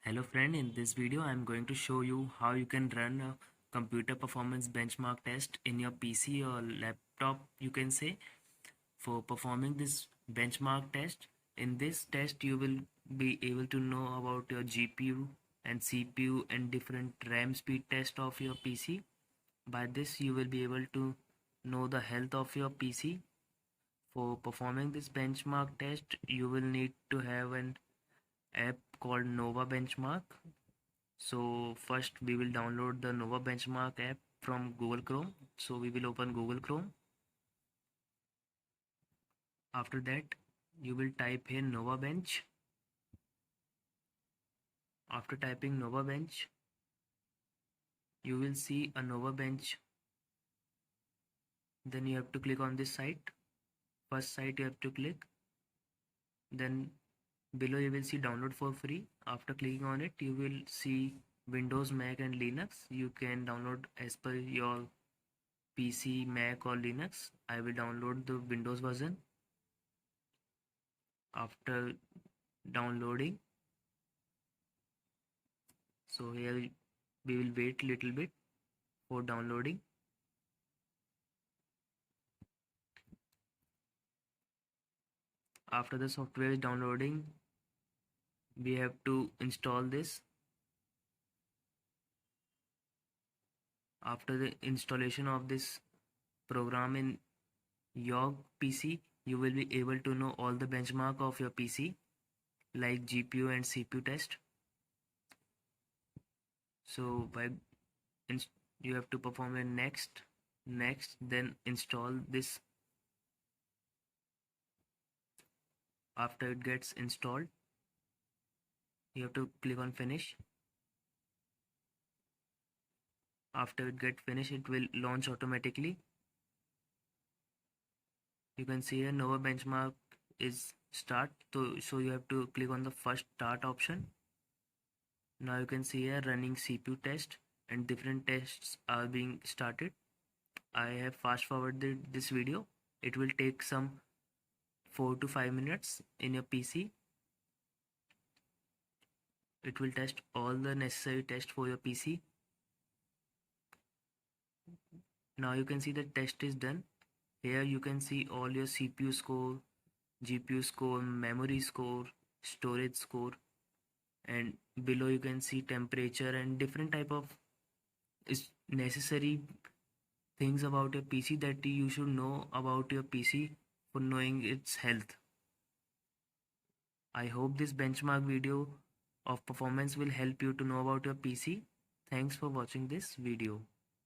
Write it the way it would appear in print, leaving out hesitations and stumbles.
Hello friend, in this video I am going to show you how you can run a computer performance benchmark test in your PC or laptop, you can say. For performing this benchmark test, in this test you will be able to know about your GPU and CPU and different RAM speed test of your PC. By this you will be able to know the health of your PC. For performing this benchmark test, you will need to have an app called Nova Benchmark. So first we will download the Nova Benchmark app from Google Chrome. So we will open Google Chrome. After that you will type in Nova Bench. After typing Nova Bench, you will see a Nova Bench. Then you have to click on this site. First site you have to click. Then below you will see download for free. After clicking on it, you will see Windows, Mac and Linux. You can download as per your PC, Mac or Linux. I will download the Windows version. After downloading, so here we will wait little bit for downloading. After the software is downloading, we have to install this. After the installation of this program in your PC, you will be able to know all the benchmark of your PC like GPU and CPU test. So you have to perform a next, then install this. After it gets installed, you have to click on finish. After it gets finished, it will launch automatically. You can see here Nova Benchmark is start, so you have to click on the first start option. Now you can see here running CPU test and different tests are being started. I have fast forwarded this video. It will take some 4 to 5 minutes in your PC. It will test all the necessary tests for your PC. Now you can see the test is done. Here you can see all your CPU score, GPU score, memory score, storage score, and below you can see temperature and different type of necessary things about your PC that you should know about your PC for knowing its health. I hope this benchmark video of performance will help you to know about your PC. Thanks for watching this video.